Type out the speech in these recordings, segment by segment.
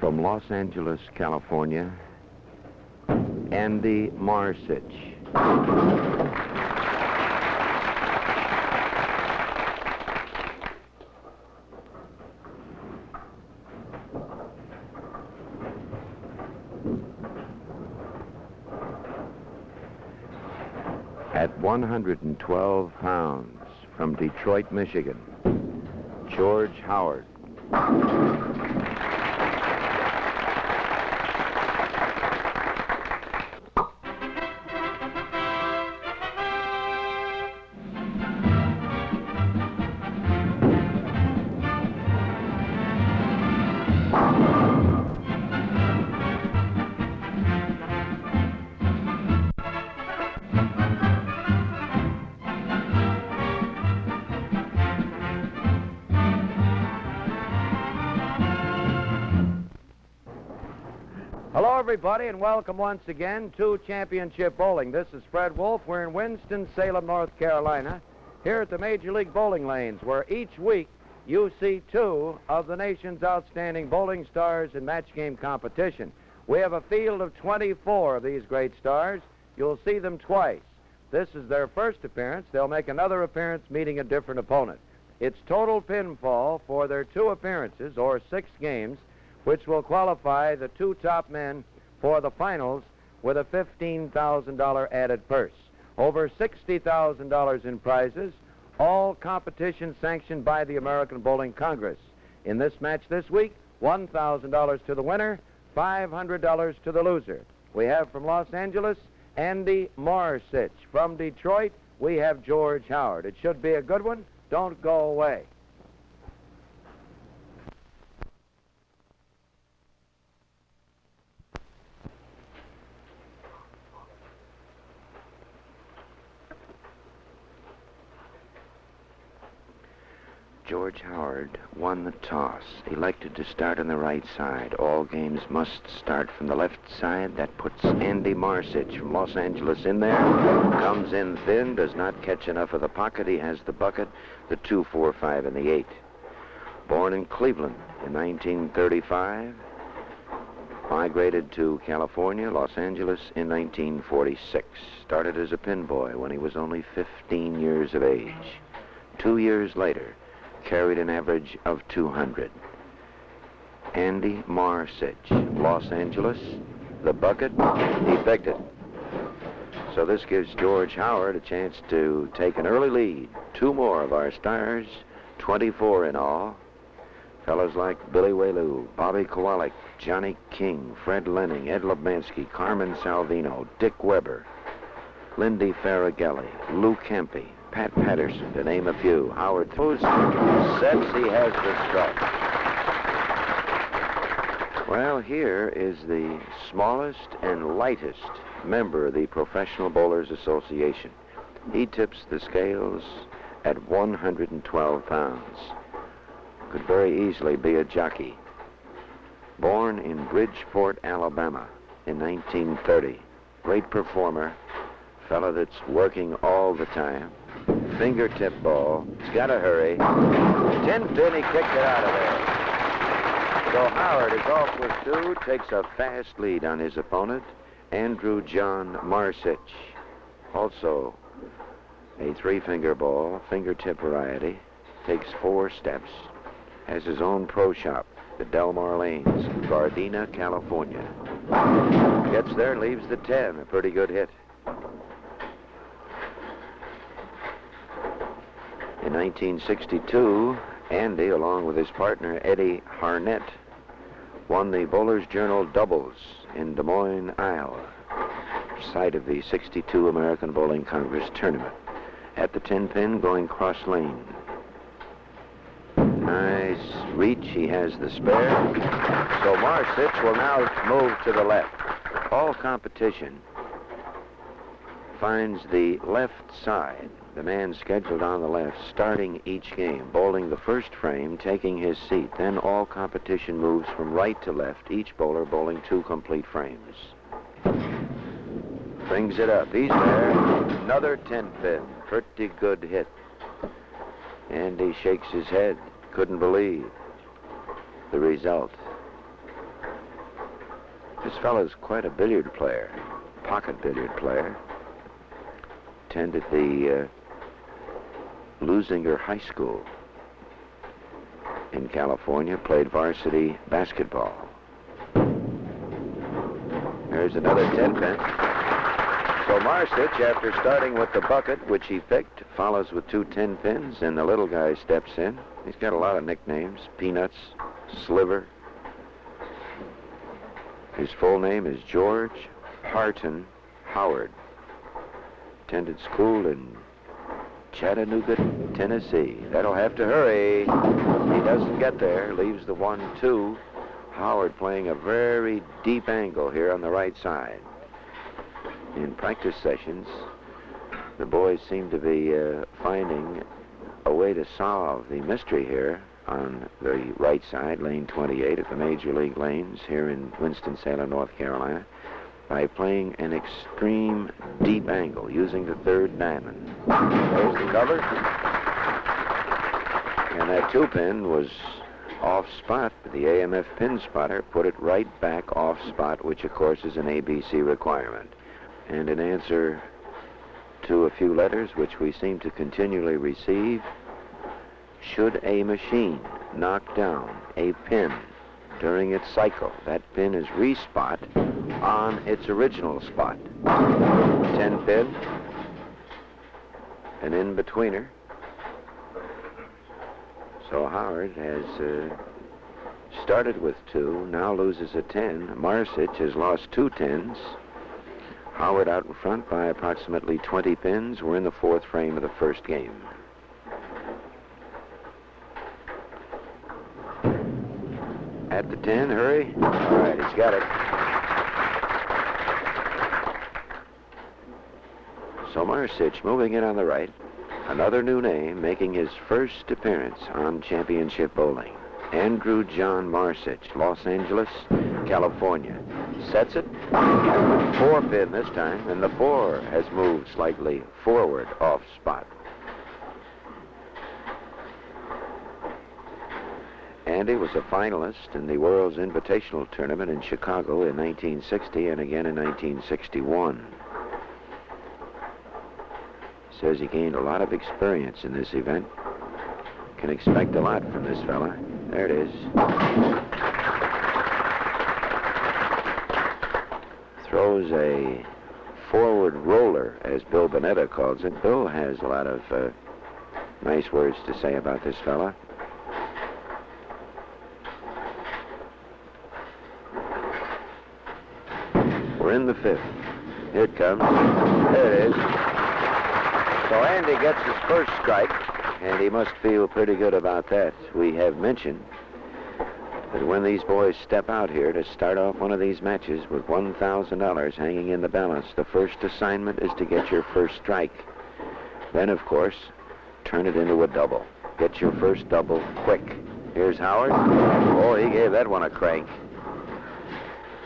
From Los Angeles, California, Andy Marzich. At 112 pounds, from Detroit, Michigan, George Howard. Hello, everybody, and welcome once again to Championship Bowling. This is Fred Wolf. We're in Winston-Salem, North Carolina, here at the Major League Bowling Lanes, where each week you see two of the nation's outstanding bowling stars in match game competition. We have a field of 24 of these great stars. You'll see them twice. This is their first appearance. They'll make another appearance meeting a different opponent. It's total pinfall for their two appearances, or 6 games, which will qualify the two top men for the finals with a $15,000 added purse. Over $60,000 in prizes, all competition sanctioned by the American Bowling Congress. In this match this week, $1,000 to the winner, $500 to the loser. We have from Los Angeles, Andy Marzich. From Detroit, we have George Howard. It should be a good one. Don't go away. George Howard won the toss, elected to start on the right side. All games must start from the left side. That puts Andy Marzich from Los Angeles in there. Comes in thin, does not catch enough of the pocket. He has the bucket, the 2, 4, 5, and the 8. Born in Cleveland in 1935. Migrated to California, Los Angeles in 1946. Started as a pin boy when he was only 15 years of age. 2 years later, carried an average of 200. Andy Marzich, Los Angeles, the bucket, he picked it. So this gives George Howard a chance to take an early lead. 2 more of our stars, 24 in all. Fellows like Billy Whalou, Bobby Kowalik, Johnny King, Fred Lenning, Ed Lebansky, Carmen Salvino, Dick Weber, Lindy Faragelli, Lou Kempe, Pat Patterson, to name a few. Howard throws, sets, he has the strike. Well, here is the smallest and lightest member of the Professional Bowlers Association. He tips the scales at 112 pounds. Could very easily be a jockey. Born in Bridgeport, Alabama in 1930. Great performer. Fellow that's working all the time. Fingertip ball. He's got to hurry. 10-pin, he kicked it out of there. So Howard is off with 2, takes a fast lead on his opponent, Andrew John Marzich. Also a 3-finger ball, fingertip variety. Takes 4 steps. Has his own pro shop, the Delmar Lanes, Gardena, California. Gets there, leaves the 10. A pretty good hit. In 1962, Andy, along with his partner Eddie Harnett, won the Bowlers Journal doubles in Des Moines, Iowa, site of the 62 American Bowling Congress tournament. At the 10-pin, going cross lane. Nice reach, he has the spare. So Marzich will now move to the left. All competition finds the left side. The man scheduled on the left, starting each game, bowling the first frame, taking his seat. Then all competition moves from right to left, each bowler bowling 2 complete frames. Brings it up. He's there. Another 10-pin. Pretty good hit. Andy shakes his head. Couldn't believe the result. This fellow's quite a billiard player, pocket billiard player. Attended the Lusinger High School in California, played varsity basketball. There's another 10-pin. So Marzich, after starting with the bucket, which he picked, follows with two 10-pins, and the little guy steps in. He's got a lot of nicknames: Peanuts, Sliver. His full name is George Parton Howard. Attended school in Chattanooga, Tennessee. That'll have to hurry. He doesn't get there. Leaves the 1-2. Howard playing a very deep angle here on the right side. In practice sessions, the boys seem to be finding a way to solve the mystery here on the right side, lane 28 at the Major League lanes here in Winston-Salem, North Carolina, by playing an extreme deep angle using the third diamond. There's the cover. And that 2-pin was off spot, but the AMF pin spotter put it right back off spot, which of course is an ABC requirement. And in answer to a few letters which we seem to continually receive, should a machine knock down a pin during its cycle, that pin is respot on its original spot. 10-pin, an in-betweener. So Howard has started with 2, now loses a 10. Marzich has lost 2 10s. Howard out in front by approximately 20 pins. We're in the 4th frame of the first game. At the 10, hurry. All right, he's got it. So Marzich moving in on the right. Another new name making his first appearance on championship bowling. Andrew John Marzich, Los Angeles, California. Sets it. 4-pin this time, and the 4 has moved slightly forward off spot. Andy was a finalist in the World's Invitational Tournament in Chicago in 1960 and again in 1961. Says he gained a lot of experience in this event. Can expect a lot from this fella. There it is. Throws a forward roller, as Bill Bonetta calls it. Bill has a lot of nice words to say about this fella. We're in the 5th. Here it comes. There it is. So Andy gets his first strike, and he must feel pretty good about that. We have mentioned that when these boys step out here to start off one of these matches with $1,000 hanging in the balance, the first assignment is to get your first strike. Then, of course, turn it into a double. Get your first double quick. Here's Howard. Oh, he gave that one a crank.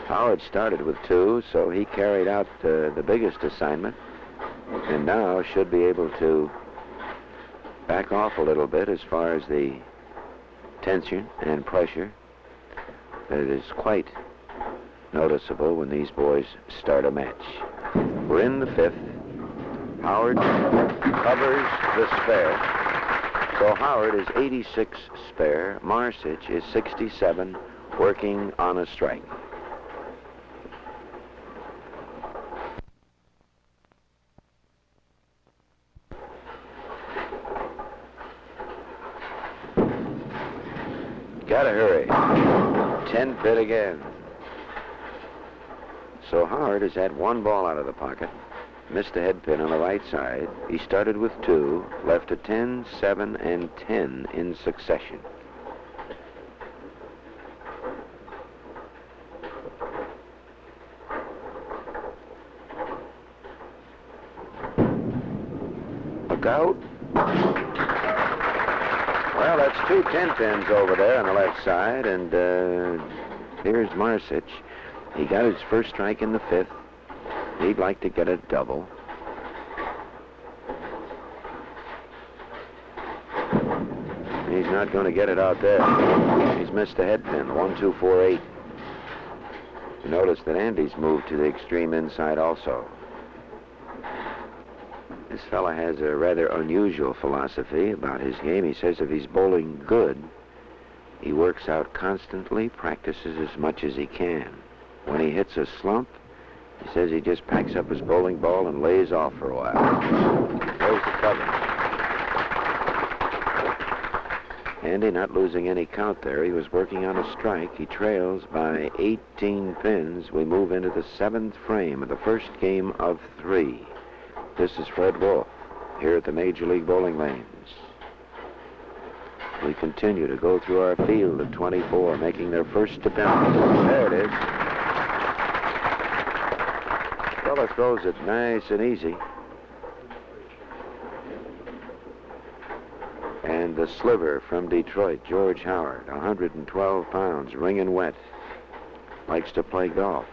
Howard started with 2, so he carried out the biggest assignment, and now should be able to back off a little bit as far as the tension and pressure that is quite noticeable when these boys start a match. We're in the 5th. Howard covers the spare. So Howard is 86 spare. Marzich is 67, working on a strike. Gotta hurry. 10-pin again. So Howard has had 1 ball out of the pocket. Missed a head pin on the right side. He started with 2, left a 10, 7, and 10 in succession. Look out. Well, that's 2 10-pins over there on the left side, and here's Marzich. He got his first strike in the 5th. He'd like to get a double. He's not going to get it out there. He's missed a head pin, 1, 2, 4, 8. You notice that Andy's moved to the extreme inside also. This fella has a rather unusual philosophy about his game. He says if he's bowling good, he works out constantly, practices as much as he can. When he hits a slump, he says he just packs up his bowling ball and lays off for a while. There's the cover. Andy not losing any count there. He was working on a strike. He trails by 18 pins. We move into the 7th frame of the first game of 3. This is Fred Wolf here at the Major League Bowling Lanes. We continue to go through our field of 24, making their first attempt. There it is. Fella throws it nice and easy. And the sliver from Detroit, George Howard, 112 pounds, ringing wet, likes to play golf.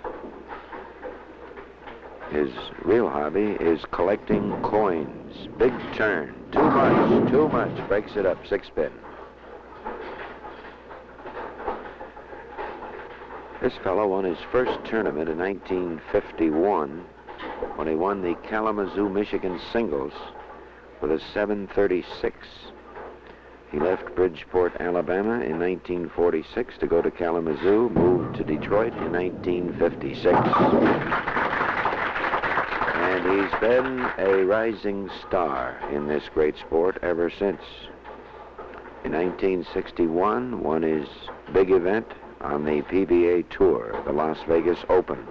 His real hobby is collecting coins. Big turn. Too much. Breaks it up. 6-pin. This fellow won his first tournament in 1951 when he won the Kalamazoo, Michigan singles with a 736. He left Bridgeport, Alabama in 1946 to go to Kalamazoo, moved to Detroit in 1956. And he's been a rising star in this great sport ever since. In 1961, won his big event on the PBA Tour, the Las Vegas Open.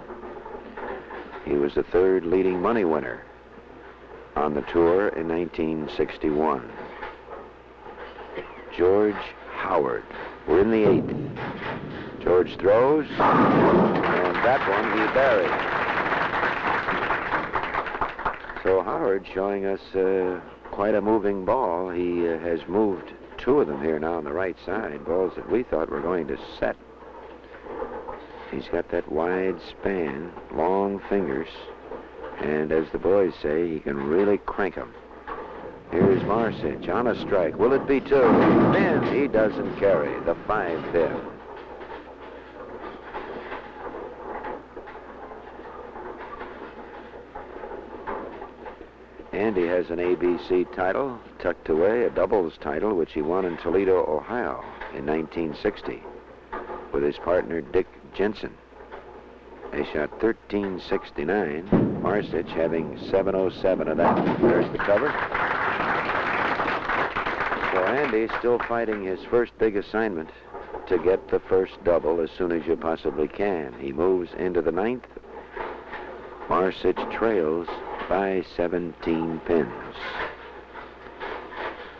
He was the 3rd leading money winner on the tour in 1961. George Howard. We're in the 8th. George throws, and that one he buried. So Howard showing us quite a moving ball. He has moved 2 of them here now on the right side, balls that we thought were going to set. He's got that wide span, long fingers, and as the boys say, he can really crank them. Here's Marzich on a strike. Will it be 2? Then he doesn't carry the 5-pin. Andy has an ABC title tucked away, a doubles title, which he won in Toledo, Ohio in 1960 with his partner Dick Jensen. They shot 1369, Marzich having 707 of that. There's the cover. So Andy's still fighting his first big assignment to get the first double as soon as you possibly can. He moves into the 9th. Marzich trails by 17 pins.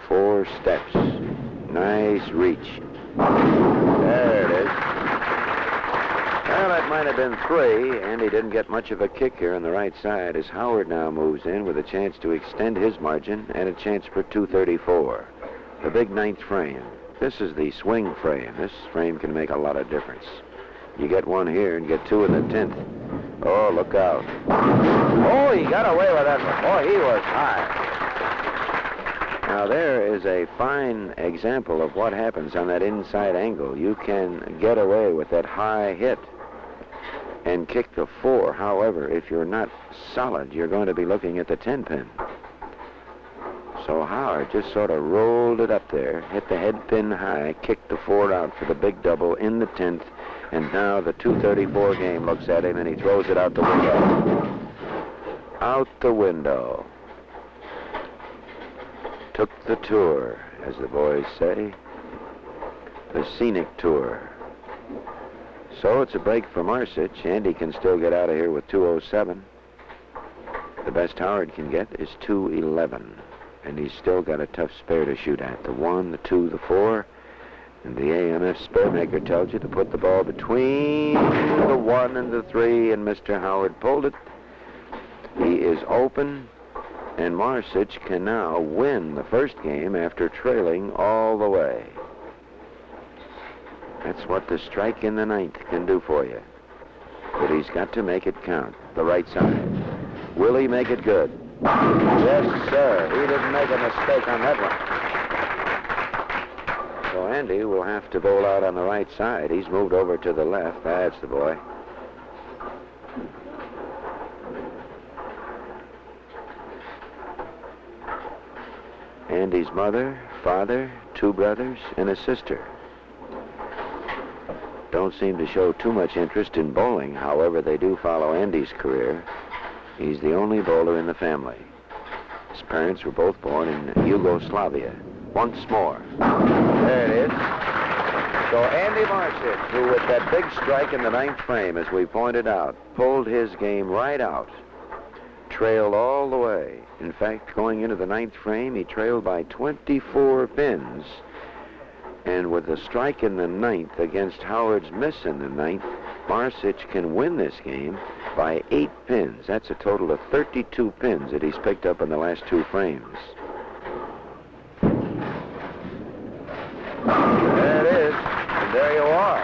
4 steps. Nice reach. There it is. Well, that might have been 3, and he didn't get much of a kick here on the right side as Howard now moves in with a chance to extend his margin and a chance for 234. The big 9th frame. This is the swing frame. This frame can make a lot of difference. You get 1 here and get 2 in the 10th. Oh, look out. Oh, he got away with that one. Oh, he was high. Now, there is a fine example of what happens on that inside angle. You can get away with that high hit and kick the 4. However, if you're not solid, you're going to be looking at the 10-pin. So Howard just sort of rolled it up there, hit the head pin high, kicked the 4 out for the big double in the 10th, and now the 234 game looks at him and he throws it out the window. Out the window. Took the tour, as the boys say. The scenic tour. So it's a break for Marzich. Andy can still get out of here with 207. The best Howard can get is 211. And he's still got a tough spare to shoot at. The 1, the 2, the 4. And the AMF spare maker tells you to put the ball between the 1 and the 3, and Mr. Howard pulled it. He is open, and Marzich can now win the first game after trailing all the way. That's what the strike in the 9th can do for you. But he's got to make it count, the right side. Will he make it good? Yes, sir. He didn't make a mistake on that one. So Andy will have to bowl out on the right side. He's moved over to the left. That's the boy. Andy's mother, father, 2 brothers, and a sister. Don't seem to show too much interest in bowling. However, they do follow Andy's career. He's the only bowler in the family. His parents were both born in Yugoslavia. Once more. There it is. So Andy Marzich, who with that big strike in the 9th frame, as we pointed out, pulled his game right out, trailed all the way. In fact, going into the 9th frame, he trailed by 24 pins. And with a strike in the 9th against Howard's miss in the 9th, Marzich can win this game by 8 pins. That's a total of 32 pins that he's picked up in the last 2 frames. There it is, and there you are.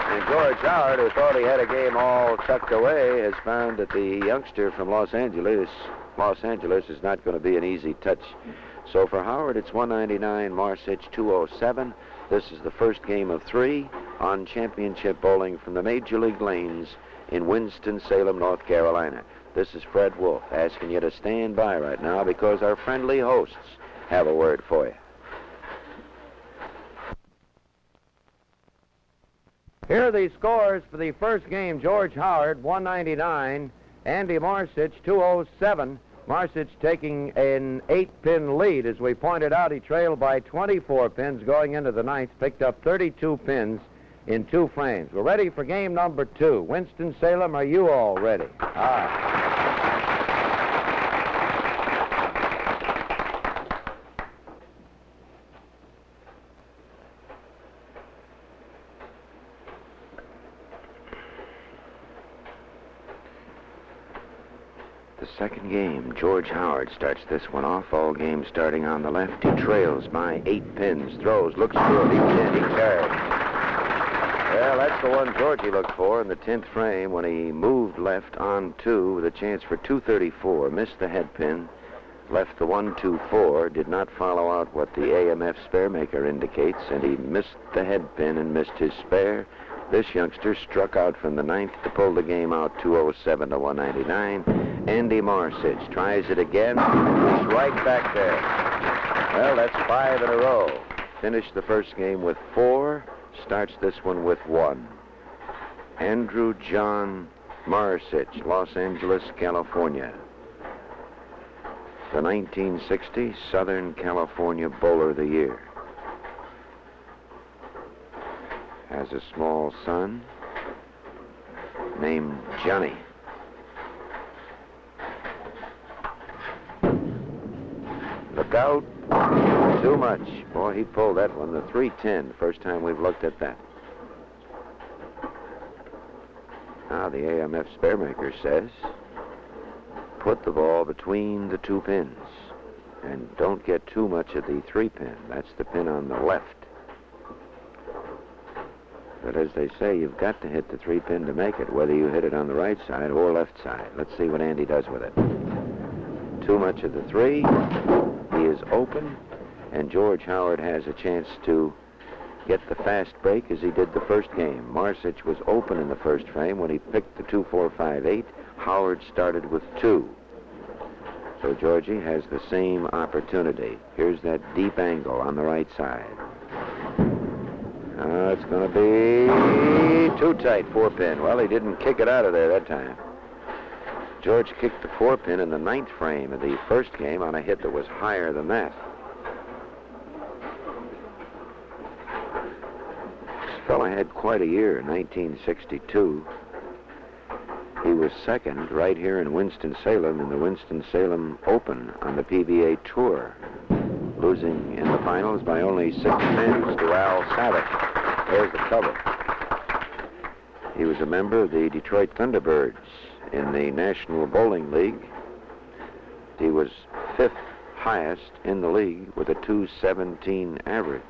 And George Howard, who thought he had a game all tucked away, has found that the youngster from Los Angeles is not going to be an easy touch. So for Howard, it's 199, Marzich 207. This is the first game of 3 on championship bowling from the Major League lanes in Winston-Salem, North Carolina. This is Fred Wolf asking you to stand by right now because our friendly hosts have a word for you. Here are the scores for the first game. George Howard, 199. Andy Marzich, 207. Marzich taking an 8-pin lead. As we pointed out, he trailed by 24 pins going into the 9th, picked up 32 pins in 2 frames. We're ready for game number 2. Winston-Salem, are you all ready? All right. The second game, George Howard starts this one off. All games starting on the left. He trails by 8 pins, throws, looks good. He's in, he carries. Well, that's the one Georgie looked for in the 10th frame when he moved left on 2 with a chance for 234. Missed the head pin, left the 1-2-4, did not follow out what the AMF spare maker indicates, and he missed the head pin and missed his spare. This youngster struck out from the 9th to pull the game out 207 to 199. Andy Marzich tries it again. He's right back there. Well, that's 5 in a row. Finished the first game with 4. Starts this one with 1. Andrew John Marzich, Los Angeles, California. The 1960 Southern California Bowler of the Year. Has a small son named Johnny. Look out. Too much. Boy, he pulled that one. The 310, first time we've looked at that. Now the AMF spare maker says, put the ball between the 2 pins. And don't get too much of the 3-pin. That's the pin on the left. But as they say, you've got to hit the 3-pin to make it, whether you hit it on the right side or left side. Let's see what Andy does with it. Too much of the 3. He is open, and George Howard has a chance to get the fast break as he did the first game. Marzich was open in the first frame when he picked the 2-4-5-8. Howard started with 2. So Georgie has the same opportunity. Here's that deep angle on the right side. It's going to be too tight, 4-pin. Well, he didn't kick it out of there that time. George kicked the 4-pin in the 9th frame of the first game on a hit that was higher than that. This fella had quite a year in 1962. He was second right here in Winston-Salem in the Winston-Salem Open on the PBA Tour, losing in the finals by only 6 pins to Al Savage. There's the cover. He was a member of the Detroit Thunderbirds in the National Bowling League. He was 5th highest in the league with a 217 average.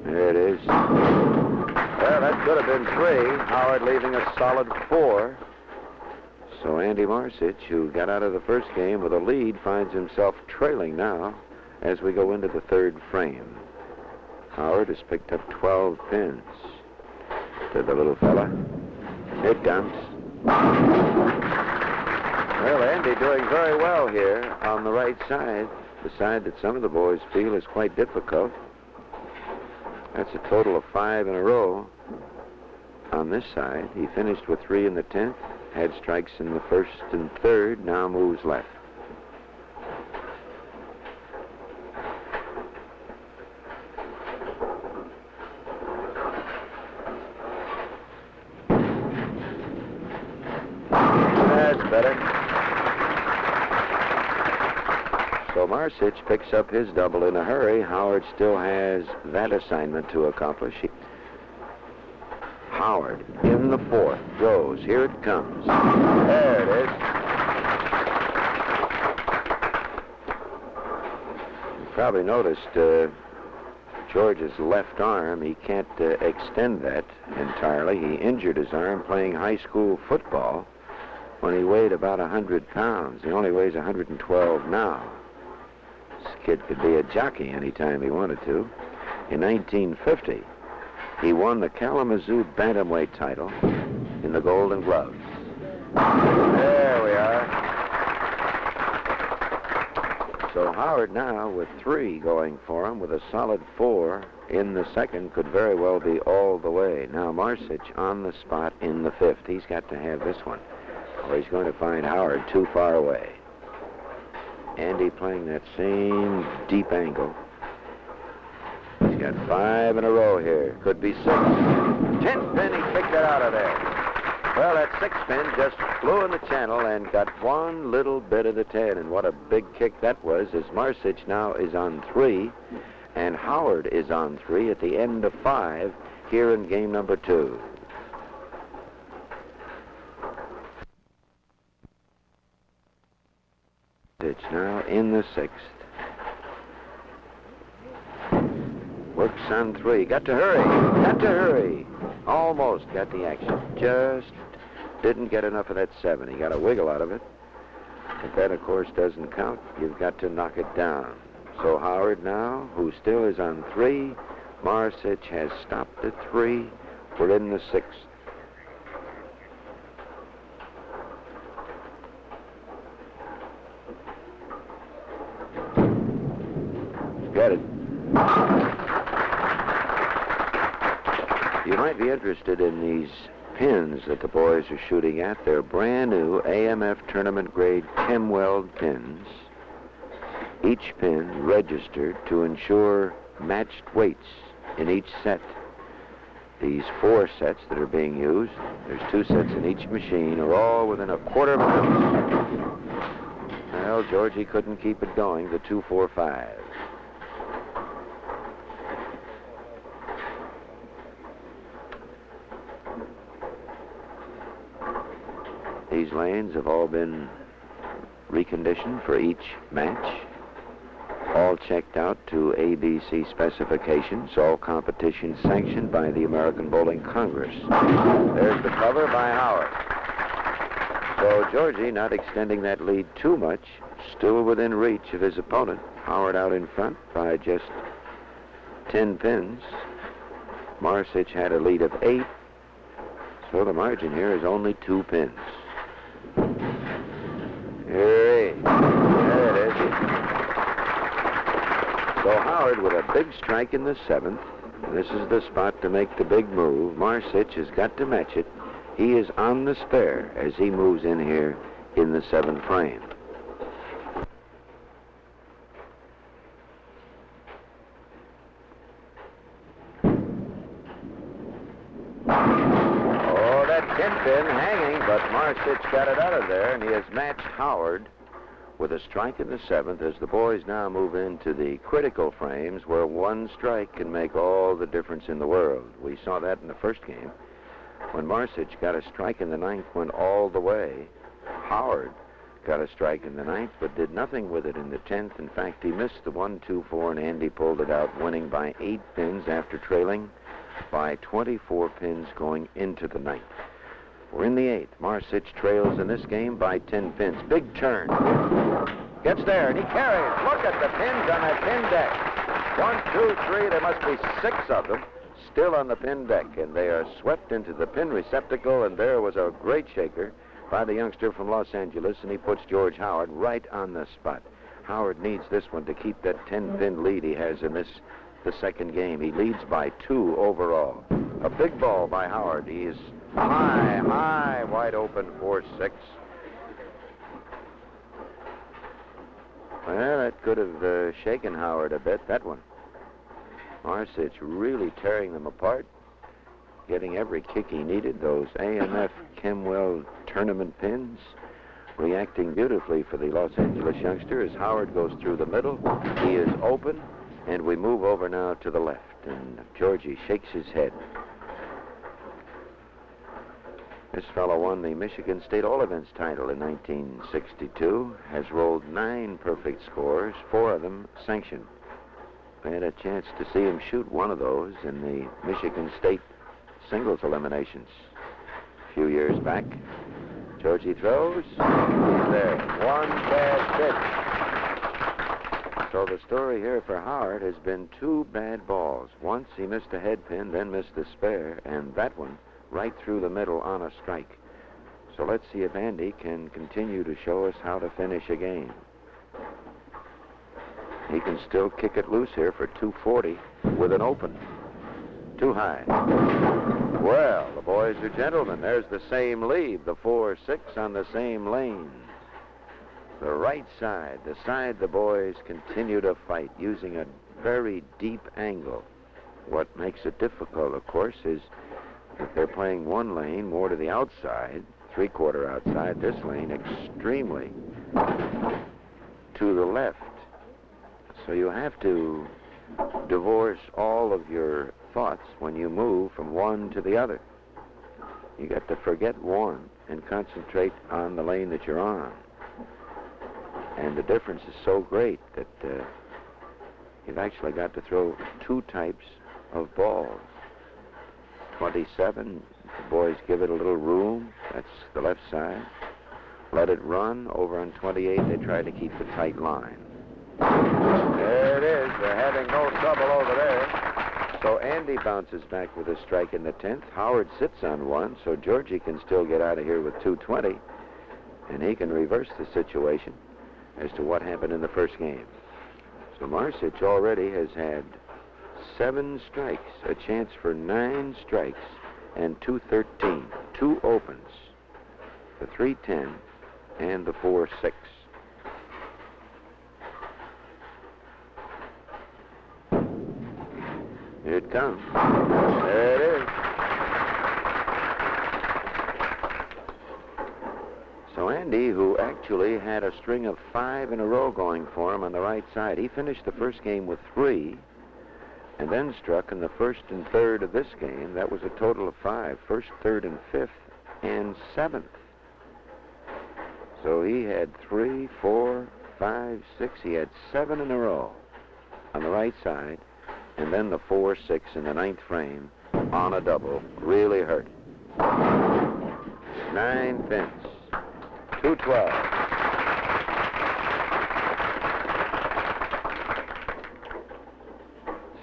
There it is. Well, that could have been 3. Howard leaving a solid 4. So Andy Marzich, who got out of the first game with a lead, finds himself trailing now as we go into the 3rd frame. Howard has picked up 12 pins to the little fella. It comes. Well, Andy Andy doing very well here on the right side, the side that some of the boys feel is quite difficult. That's a total of 5 in a row on this side. He finished with 3 in the 10th, had strikes in the 1st and 3rd, now moves left. That's better. So Marzich picks up his double in a hurry. Howard still has that assignment to accomplish. Howard in the 4th goes. Here it comes. There it is. You probably noticed George's left arm. He can't extend that entirely. He injured his arm playing high school football when he weighed about 100 pounds. He only weighs 112 now. This kid could be a jockey anytime he wanted to. In 1950, he won the Kalamazoo Bantamweight title in the Golden Gloves. There we are. So Howard now with 3 going for him with a solid 4 in the 2nd, could very well be all the way. Now Marzich on the spot in the 5th. He's got to have this one, or he's going to find Howard too far away. Andy playing that same deep angle. He's got 5 in a row here. Could be 6. 10th pin, he picked it out of there. Well, that 6th pin just flew in the channel and got one little bit of the 10. And what a big kick that was, as Marzich now is on 3, and Howard is on 3 at the end of 5 here in game number 2. It's now in the 6th. Works on 3. Got to hurry. Got to hurry. Almost got the action. Just didn't get enough of that 7. He got a wiggle out of it. But that, of course, doesn't count. You've got to knock it down. So Howard now, who still is on 3. Marzich has stopped at 3. We're in the 6th. Got it. You might be interested in these pins that the boys are shooting at. They're brand new AMF tournament grade Chemweld pins. Each pin registered to ensure matched weights in each set. These 4 sets that are being used, there's 2 sets in each machine, are all within a quarter of an ounce. Well, Georgie couldn't keep it going, the 245. These lanes have all been reconditioned for each match, all checked out to ABC specifications, all competitions sanctioned by the American Bowling Congress. There's the cover by Howard. So Georgie not extending that lead too much, still within reach of his opponent. Howard out in front by just 10 pins. Marzich had a lead of 8, so the margin here is only 2 pins. There it is. So Howard with a big strike in the 7th. This is the spot to make the big move. Marzich has got to match it. He is on the spare as he moves in here in the 7th frame. Pin hanging, but Marzich got it out of there, and he has matched Howard with a strike in the 7th as the boys now move into the critical frames where 1 strike can make all the difference in the world. We saw that in the first game. When Marzich got a strike in the 9th, went all the way. Howard got a strike in the 9th, but did nothing with it in the 10th. In fact, he missed the 1-2-4, and Andy pulled it out, winning by 8 pins after trailing by 24 pins going into the 9th. We're in the 8th. Marzich trails in this game by 10 pins. Big turn. Gets there, and he carries. Look at the pins on that pin deck. 1, 2, 3. There must be 6 of them still on the pin deck, and they are swept into the pin receptacle, and there was a great shaker by the youngster from Los Angeles, and he puts George Howard right on the spot. Howard needs this one to keep that 10-pin lead he has in the second game. He leads by 2 overall. A big ball by Howard. He is high, wide open, 4-6. Well, that could have shaken Howard a bit, that one. Marzich really tearing them apart, getting every kick he needed. Those AMF Chemwell tournament pins reacting beautifully for the Los Angeles youngster as Howard goes through the middle. He is open, and we move over now to the left, and Georgie shakes his head. This fellow won the Michigan State All-Events title in 1962, has rolled 9 perfect scores, 4 of them sanctioned. I had a chance to see him shoot one of those in the Michigan State singles eliminations a few years back. Georgie throws. He's there. One bad pitch. So the story here for Howard has been 2 bad balls. Once he missed a head pin, then missed the spare, and that one right through the middle on a strike. So let's see if Andy can continue to show us how to finish a game. He can still kick it loose here for 240 with an open. Too high. Well, the boys are gentlemen. There's the same lead, the 4-6 on the same lane. The right side, the side the boys continue to fight using a very deep angle. What makes it difficult, of course, is that they're playing one lane more to the outside, 3/4 outside, this lane extremely to the left. So you have to divorce all of your thoughts when you move from one to the other. You got to forget one and concentrate on the lane that you're on. And the difference is so great that you've actually got to throw 2 types of balls. 27, the boys give it a little room. That's the left side. Let it run. Over on 28, they try to keep the tight line. There it is. They're having no trouble over there. So Andy bounces back with a strike in the 10th. Howard sits on 1, so Georgie can still get out of here with 220, and he can reverse the situation as to what happened in the first game. So Marzich already has had 7 strikes, a chance for 9 strikes, and 213, 2 opens, the 310 and the 4-6. Here it comes. There it is. So Andy, who actually had a string of 5 in a row going for him on the right side, he finished the first game with 3 and then struck in the first and third of this game. That was a total of 5, first, third, and fifth, and 7th. So he had 3, 4, 5, 6. He had 7 in a row on the right side. And then the 4-6 in the 9th frame on a double really hurt. 9 pins. 212.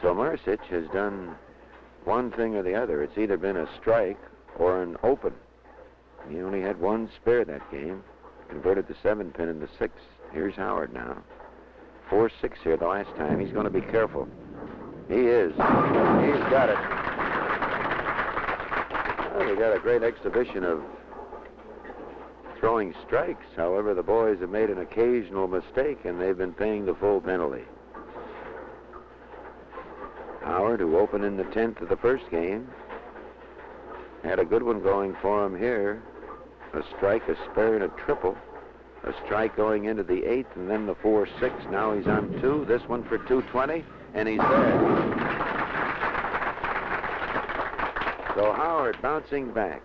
So Marzich has done one thing or the other. It's either been a strike or an open. He only had 1 spare that game. Converted the 7-pin in the 6th. Here's Howard now. 4-6 here the last time. He's going to be careful. He is. He's got it. Well, we got a great exhibition of throwing strikes. However, the boys have made an occasional mistake, and they've been paying the full penalty. Howard, who opened in the 10th of the first game, had a good one going for him here. A strike, a spare, and a triple. A strike going into the 8th, and then the 4-6. Now he's on 2. This one for 220. And he's there. So Howard bouncing back.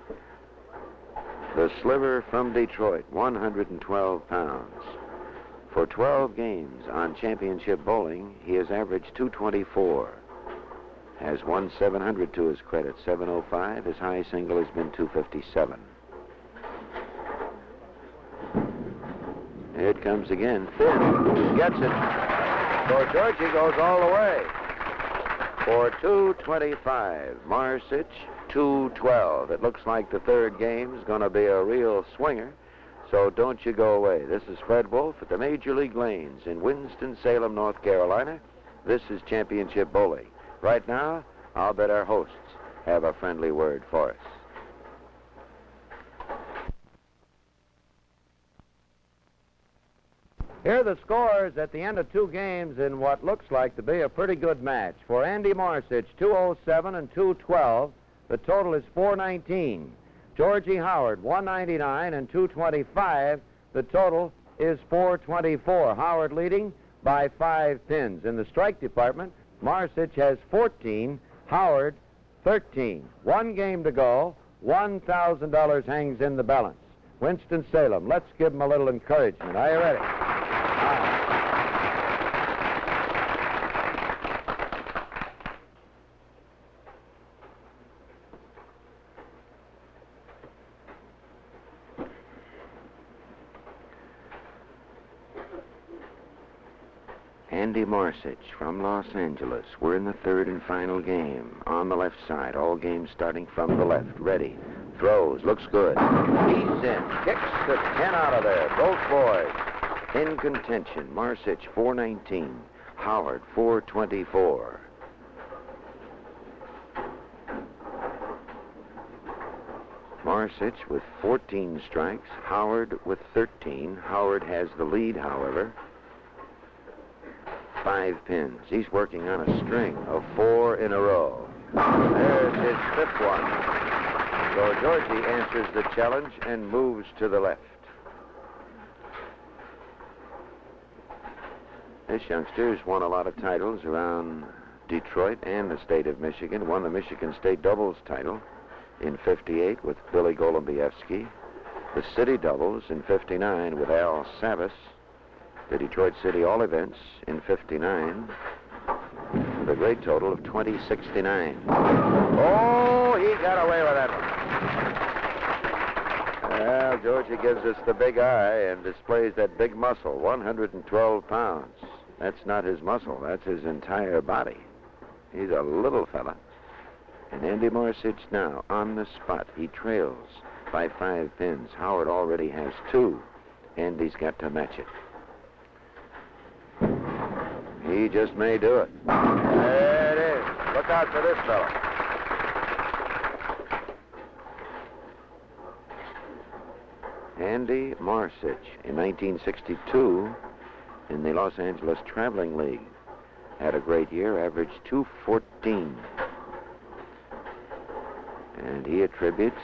The sliver from Detroit, 112 pounds. For 12 games on championship bowling, he has averaged 224. Has won 700 to his credit, 705. His high single has been 257. Here it comes again. Thin. Gets it. So Georgie goes all the way for 225. Marzich 2-12. It looks like the third game is going to be a real swinger, so don't you go away. This is Fred Wolf at the Major League Lanes in Winston-Salem, North Carolina. This is Championship Bowling. Right now, I'll bet our hosts have a friendly word for us. Here are the scores at the end of two games in what looks like to be a pretty good match. For Andy Marzich, 207 and 212. The total is 419. Georgie Howard, 199 and 225. The total is 424. Howard leading by 5 pins. In the strike department, Marzich has 14, Howard 13. One game to go. $1,000 hangs in the balance. Winston-Salem, let's give him a little encouragement. Are you ready? Andy Marzich from Los Angeles. We're in the third and final game. On the left side, all games starting from the left. Ready. Throws. Looks good. He's in. Kicks the 10 out of there. Both boys in contention. Marzich, 419. Howard, 424. Marzich with 14 strikes. Howard with 13. Howard has the lead, however. 5 pins. He's working on a string of 4 in a row. There's his 5th one. So Georgie answers the challenge and moves to the left. This youngster's won a lot of titles around Detroit and the state of Michigan. Won the Michigan State doubles title in '58 with Billy Golubievsky. The city doubles in '59 with Al Savas. The Detroit City All Events in '59 with a great total of 2069. Oh, he got away with that one. Well, Georgie gives us the big eye and displays that big muscle, 112 pounds. That's not his muscle, that's his entire body. He's a little fella. And Andy Marzich now on the spot. He trails by 5 pins. Howard already has 2. Andy's got to match it. He just may do it. There it is. Look out for this fellow. Andy Marzich in 1962 in the Los Angeles Traveling League. Had a great year, averaged 214. And he attributes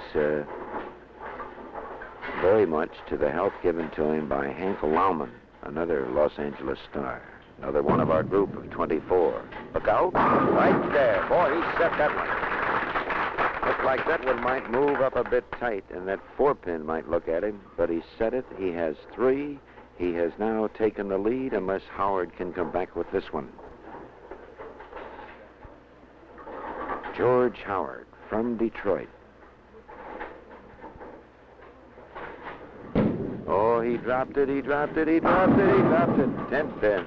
very much to the help given to him by Hank Lauman, another Los Angeles star. Another one of our group of 24. Look out. Right there. Boy, he set that one. Looked like that one might move up a bit tight, and that 4-pin might look at him, but he set it. He has 3. He has now taken the lead unless Howard can come back with this one. George Howard from Detroit. Oh, he dropped it, he dropped it, he dropped it, he dropped it. 10th pin.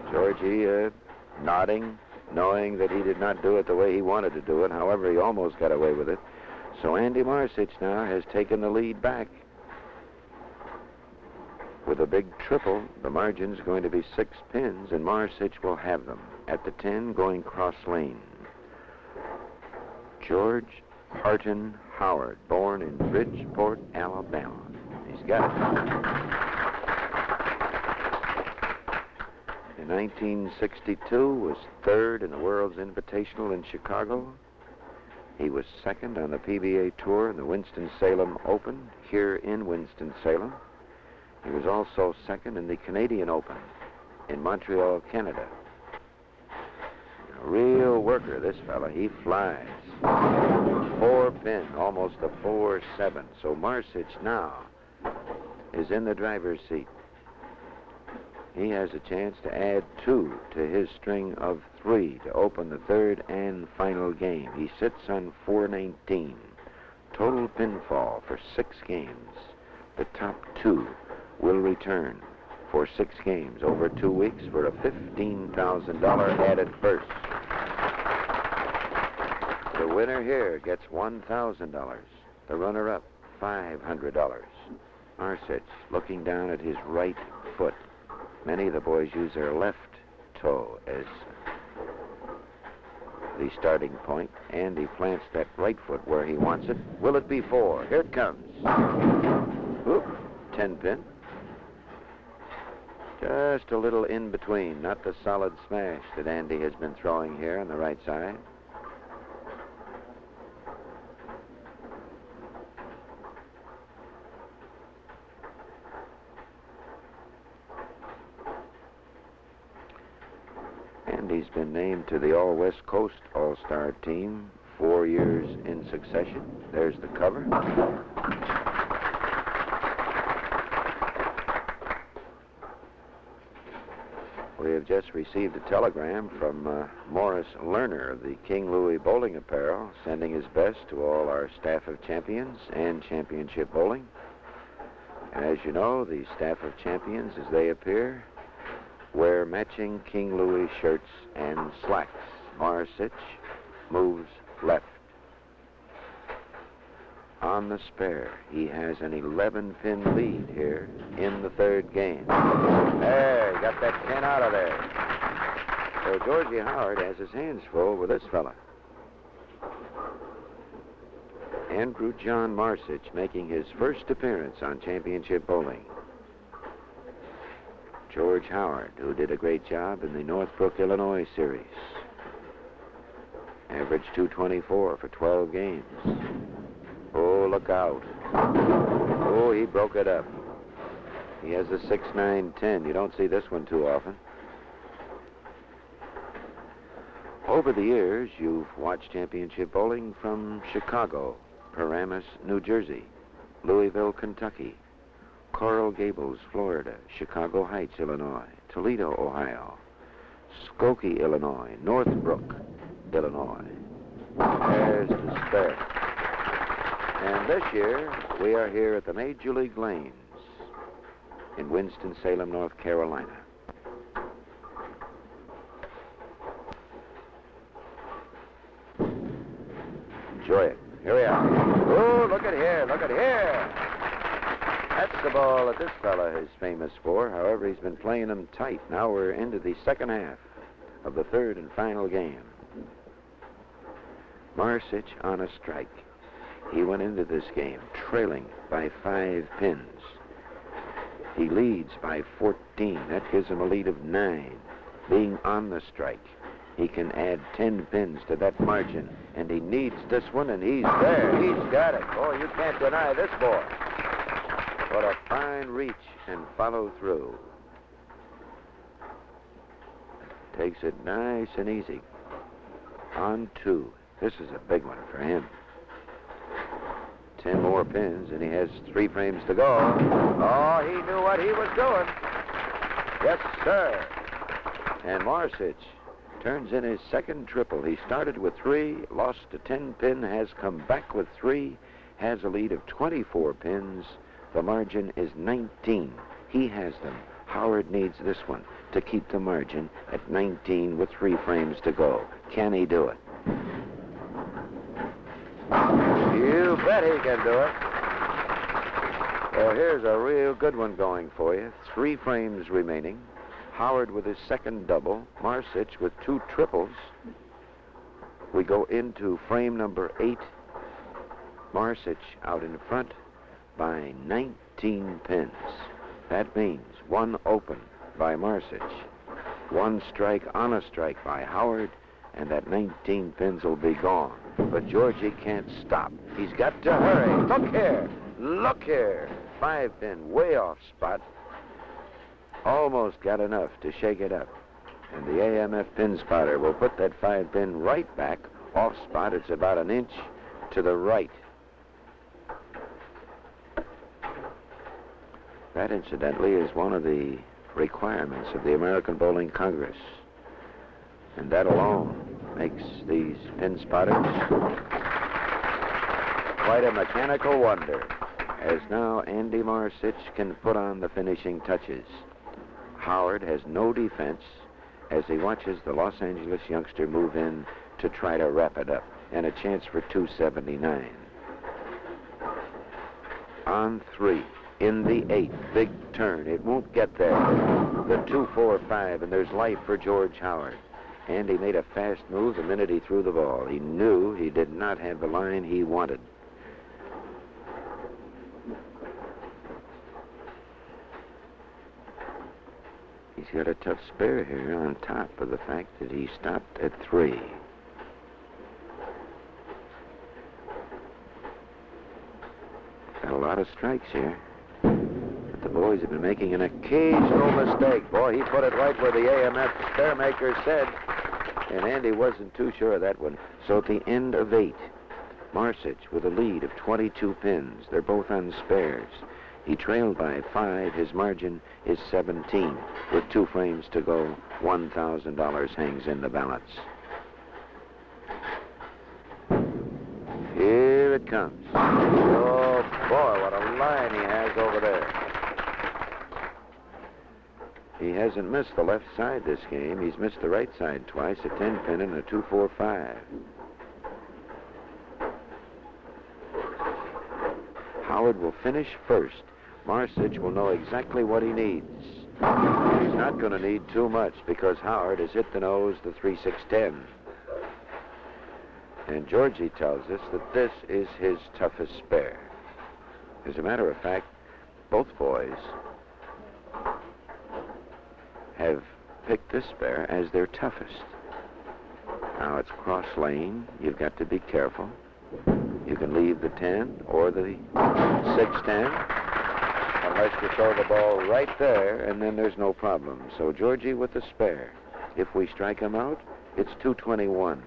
Georgie nodding, knowing that he did not do it the way he wanted to do it. However, he almost got away with it. So Andy Marzich now has taken the lead back. With a big triple, the margin's going to be 6 pins, and Marzich will have them at the 10 going cross lane. George Harton Howard, born in Bridgeport, Alabama. He's got it. In 1962, was 3rd in the World's Invitational in Chicago. He was 2nd on the PBA Tour in the Winston-Salem Open here in Winston-Salem. He was also 2nd in the Canadian Open in Montreal, Canada. A real worker, this fella. He flies. 4-pin, almost a 4-7. So Marzich now is in the driver's seat. He has a chance to add 2 to his string of 3 to open the third and final game. He sits on 419. Total pinfall for 6 games. The top 2 will return for 6 games over 2 weeks for a $15,000 added purse. The winner here gets $1,000. The runner-up, $500. Marzich looking down at his right foot. Many of the boys use their left toe as the starting point. Andy plants that right foot where he wants it. Will it be 4? Here it comes. Oop, 10-pin. Just a little in between, not the solid smash that Andy has been throwing here on the right side. Andy's been named to the All-West Coast All-Star team 4 years in succession. There's the cover. We have just received a telegram from Morris Lerner of the King Louis Bowling Apparel, sending his best to all our staff of champions and championship bowling. And as you know, the staff of champions, as they appear, wear matching King Louis shirts and slacks. Marzich moves left. On the spare, he has an 11-pin lead here in the third game. There, he got that pin out of there. So Georgie Howard has his hands full with this fella. Andrew John Marzich making his first appearance on championship bowling. George Howard, who did a great job in the Northbrook, Illinois series. Averaged 224 for 12 games. Oh, look out. Oh, he broke it up. He has a 6-9-10. You don't see this one too often. Over the years, you've watched championship bowling from Chicago, Paramus, New Jersey, Louisville, Kentucky, Coral Gables, Florida, Chicago Heights, Illinois, Toledo, Ohio, Skokie, Illinois, Northbrook, Illinois. There's the spare. And this year, we are here at the Major League Lanes in Winston-Salem, North Carolina. Enjoy it. Here we are. Oh, look at here, look at here. That's the ball that this fella is famous for. However, he's been playing them tight. Now we're into the second half of the third and final game. Marzich on a strike. He went into this game trailing by 5 pins. He leads by 14. That gives him a lead of 9. Being on the strike, he can add 10 pins to that margin. And he needs this one, and he's there. He's got it. Oh, you can't deny this boy. What a fine reach and follow through. Takes it nice and easy. On 2. This is a big one for him. 10 more pins, and he has 3 frames to go. Oh, he knew what he was doing. Yes, sir. And Marzich turns in his second triple. He started with 3, lost a 10-pin, has come back with 3, has a lead of 24 pins. The margin is 19. He has them. Howard needs this one to keep the margin at 19 with 3 frames to go. Can he do it? You bet he can do it. Well, here's a real good one going for you. 3 frames remaining. Howard with his second double. Marzich with 2 triples. We go into frame number 8. Marzich out in front by 19 pins. That means 1 open by Marzich, 1 strike on a strike by Howard, and that 19 pins will be gone. But Georgie can't stop. He's got to hurry. Look here. Look here. 5-pin way off spot. Almost got enough to shake it up. And the AMF pin spotter will put that 5-pin right back. Off spot, it's about an inch to the right. That, incidentally, is one of the requirements of the American Bowling Congress. And that alone makes these pin spotters quite a mechanical wonder, as now Andy Marzich can put on the finishing touches. Howard has no defense as he watches the Los Angeles youngster move in to try to wrap it up. and a chance for 279. On 3. In the 8th, big turn. It won't get there. The 2-4-5, and there's life for George Howard. Andy made a fast move the minute he threw the ball. He knew he did not have the line he wanted. He's got a tough spare here on top of the fact that he stopped at 3. Got a lot of strikes here. But the boys have been making an occasional mistake. Boy, he put it right where the AMF spare maker said. And Andy wasn't too sure of that one. So at the end of 8, Marzich with a lead of 22 pins. They're both on spares. He trailed by 5. His margin is 17. With 2 frames to go, $1,000 hangs in the balance. Here it comes. Oh, boy, what a line he has over there. He hasn't missed the left side this game. He's missed the right side twice, a 10-pin and a 2-4-5. Howard will finish first. Marzich will know exactly what he needs. He's not going to need too much because Howard has hit the nose the 3-6-10. And Georgie tells us that this is his toughest spare. As a matter of fact, both boys have picked this spare as their toughest. Now it's cross lane. You've got to be careful. You can leave the 10 or the 6-10 unless you throw the ball right there, and then there's no problem. So Georgie with the spare. If we strike him out, it's 221.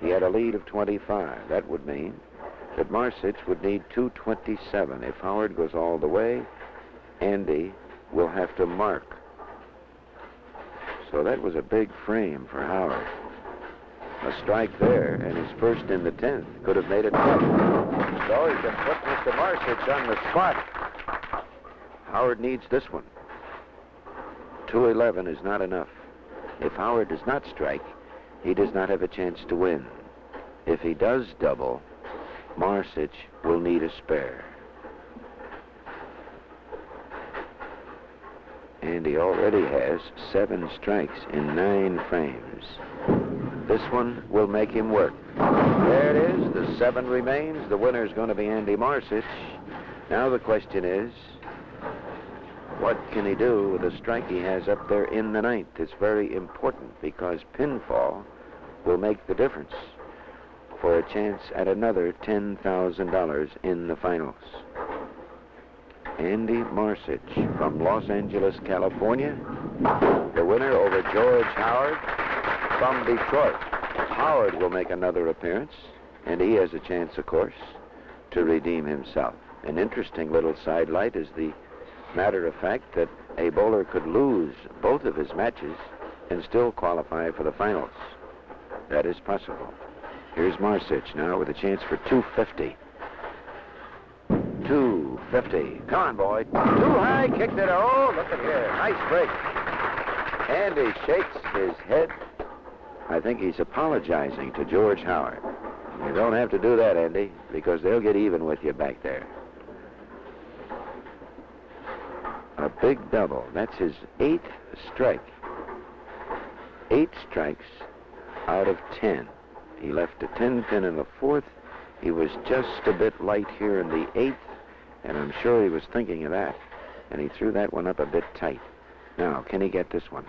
He had a lead of 25. That would mean that Marzich would need 227. If Howard goes all the way, Andy will have to mark. So that was a big frame for Howard. A strike there, and his first in the 10th could have made it tough. So he can put Mr. Marzich on the spot. Howard needs this one. 211 is not enough. If Howard does not strike, he does not have a chance to win. If he does double, Marzich will need a spare. Andy already has 7 strikes in 9 frames. This one will make him work. There it is. The 7 remains. The winner is going to be Andy Marzich. Now the question is, what can he do with the strike he has up there in the 9th? It's very important because pinfall will make the difference for a chance at another $10,000 in the finals. Andy Marzich from Los Angeles, California, the winner over George Howard from Detroit. Howard will make another appearance, and he has a chance, of course, to redeem himself. An interesting little sidelight is the matter of fact that a bowler could lose both of his matches and still qualify for the finals. That is possible. Here's Marzich now with a chance for 250. 250. Come on, boy. Too high. Kicked it. Oh, look at here. Nice break. Andy shakes his head. I think he's apologizing to George Howard. You don't have to do that, Andy, because they'll get even with you back there. A big double. That's his 8th strike. 8 strikes out of 10. He left a 10-pin in the 4th. He was just a bit light here in the 8th, and I'm sure he was thinking of that. And he threw that one up a bit tight. Now, can he get this one?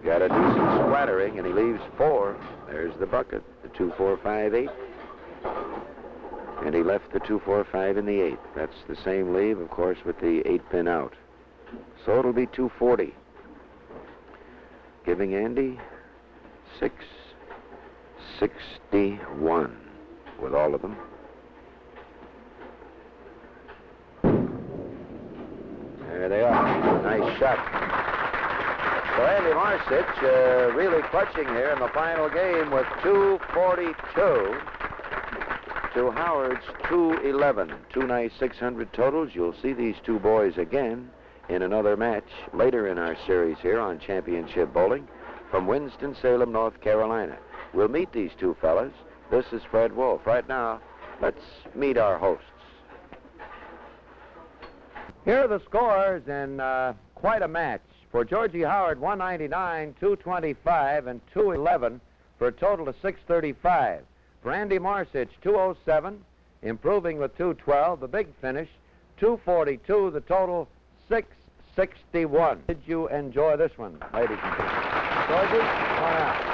Got a decent splattering, and he leaves 4. There's the bucket, the 2-4-5-8. And he left the 2-4-5 in the 8th. That's the same leave, of course, with the 8-pin out. So it'll be 240. Giving Andy 661 with all of them. There they are. Nice shot. So Andy Marzich really clutching here in the final game with 242 to Howard's 211. 2 nice 600 totals. You'll see these two boys again in another match later in our series here on Championship Bowling. from Winston-Salem, North Carolina. We'll meet these two fellas. This is Fred Wolf. Right now, let's meet our hosts. Here are the scores in quite a match. For Georgie Howard, 199, 225, and 211 for a total of 635. For Andy Marzich, 207, improving with 212. The big finish, 242. The total, 661. Did you enjoy this one, ladies and gentlemen? Georgie, come on out.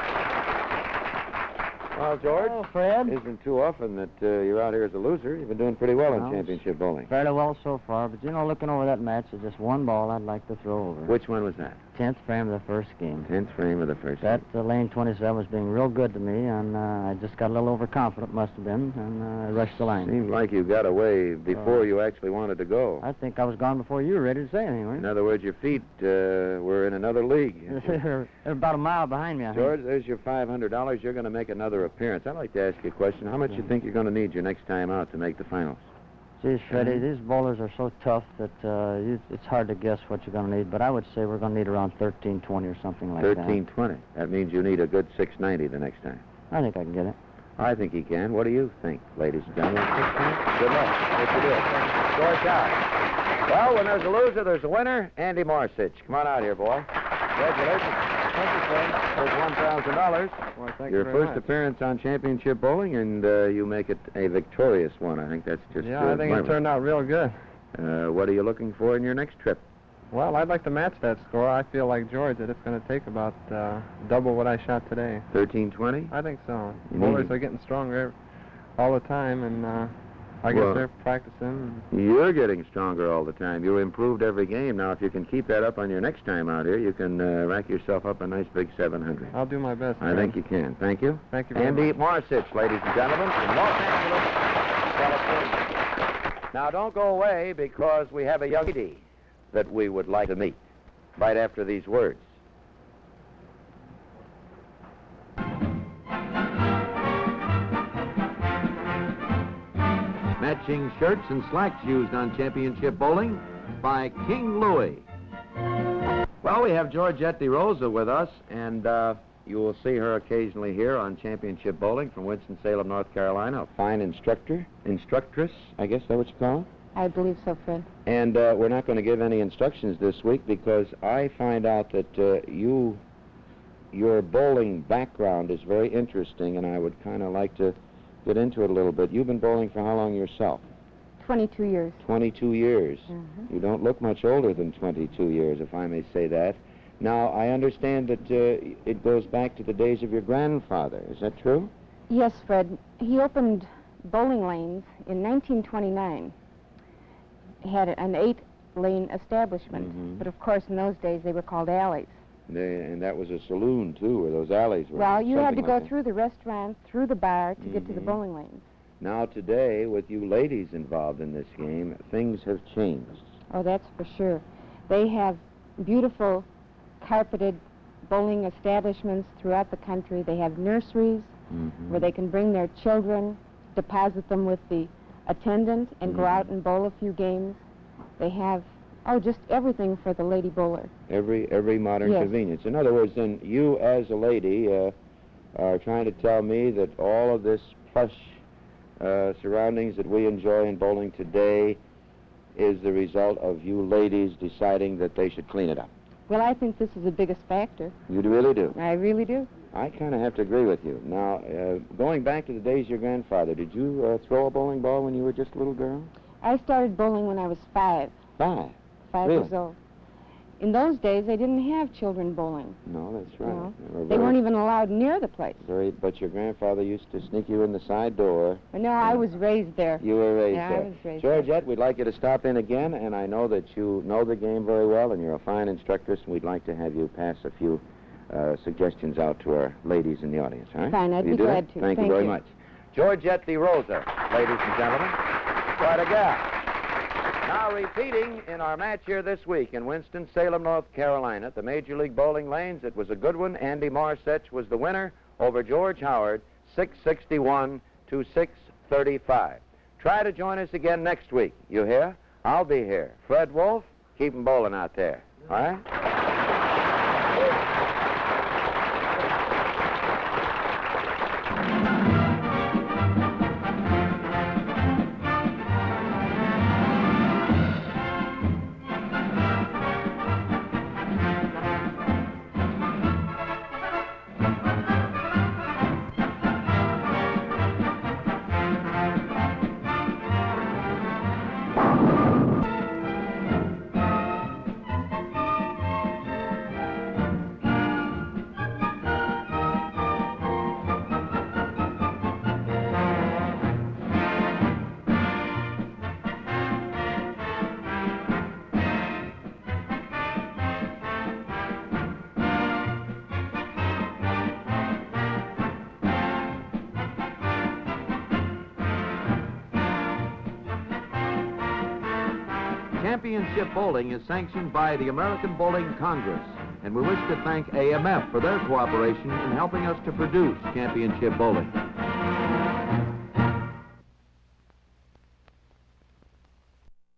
Well, George, oh, Fred. It isn't too often that you're out here as a loser. You've been doing pretty well in championship bowling. Fairly well so far, but looking over that match, there's just one ball I'd like to throw over. Which one was that? 10th frame of the first game. 10th frame of the first game. That lane 27 was being real good to me, and I just got a little overconfident, must have been, and I rushed the line. Seemed like you got away before you actually wanted to go. I think I was gone before you were ready to say anything, weren't you? In other words, your feet were in another league. They're about a mile behind me, I think. George, there's your $500. You're going to make another appearance. I'd like to ask you a question. How much you think you're going to need your next time out to make the finals? Geez, Freddie, these bowlers are so tough that it's hard to guess what you're going to need, but I would say we're going to need around 1320 or something like that. 1320. That means you need a good 690 the next time. I think I can get it. I think he can. What do you think, ladies and gentlemen? 690? Good luck. What you do? George Howard. Well, when there's a loser, there's a winner. Andy Marzich. Come on out here, boy. Congratulations. Thank you, Fred. There's $1,000. Well, thank Your you very first much. appearance on championship bowling, and you make it a victorious one. I think that's just I think it turned out real good. What are you looking for in your next trip? Well, I'd like to match that score. I feel like George that it's going to take about double what I shot today. 1320? I think so. Bowlers are getting stronger all the time, and I guess they're practicing. You're getting stronger all the time. You improved every game. Now, if you can keep that up on your next time out here, you can rack yourself up a nice big 700. I'll do my best. I think you can. Thank you. Thank you very Andy much. Marzich, ladies and gentlemen, from Los Angeles, California. Now, don't go away, because we have a young lady that we would like to meet right after these words. Matching shirts and slacks used on championship bowling by King Louie. Well, we have Georgette DeRosa with us, and you will see her occasionally here on championship bowling from Winston-Salem, North Carolina. A fine instructress, I guess that's what you call it? I believe so, Fred. And we're not going to give any instructions this week because I find out that your bowling background is very interesting, and I would kind of like to get into it a little bit. You've been bowling for how long yourself? 22 years. 22 years. Mm-hmm. You don't look much older than 22 years, if I may say that. Now, I understand that it goes back to the days of your grandfather. Is that true? Yes, Fred. He opened bowling lanes in 1929. He had an 8-lane establishment, but of course in those days they were called alleys. And that was a saloon, too, where those alleys were. Well, you had to go like through the restaurant, through the bar to get to the bowling lanes. Now, today, with you ladies involved in this game, things have changed. Oh, that's for sure. They have beautiful carpeted bowling establishments throughout the country. They have nurseries where they can bring their children, deposit them with the attendant, and go out and bowl a few games. They have, just everything for the lady bowler. Every modern convenience. In other words, then, you as a lady are trying to tell me that all of this plush surroundings that we enjoy in bowling today is the result of you ladies deciding that they should clean it up. Well, I think this is the biggest factor. You really do? I really do. I kind of have to agree with you. Now, going back to the days of your grandfather, did you throw a bowling ball when you were just a little girl? I started bowling when I was 5. 5? 5 Really? years old. In those days, they didn't have children bowling. No, that's right. No. They weren't even allowed near the place. But your grandfather used to sneak you in the side door. No, I was raised there. You were raised there. I was raised there. Georgette, we'd like you to stop in again, and I know that you know the game very well, and you're a fine instructress, and we'd like to have you pass a few suggestions out to our ladies in the audience, all right? Fine, I'd Will you be do glad that? to. Thank you very much. Georgette DeRosa, ladies and gentlemen. Quite a gal. Now repeating in our match here this week in Winston-Salem, North Carolina, at the Major League Bowling Lanes, it was a good one. Andy Marzich was the winner over George Howard, 661 to 635. Try to join us again next week. You hear? I'll be here. Fred Wolf, keep 'em bowling out there. All right? Championship Bowling is sanctioned by the American Bowling Congress, and we wish to thank AMF for their cooperation in helping us to produce Championship Bowling.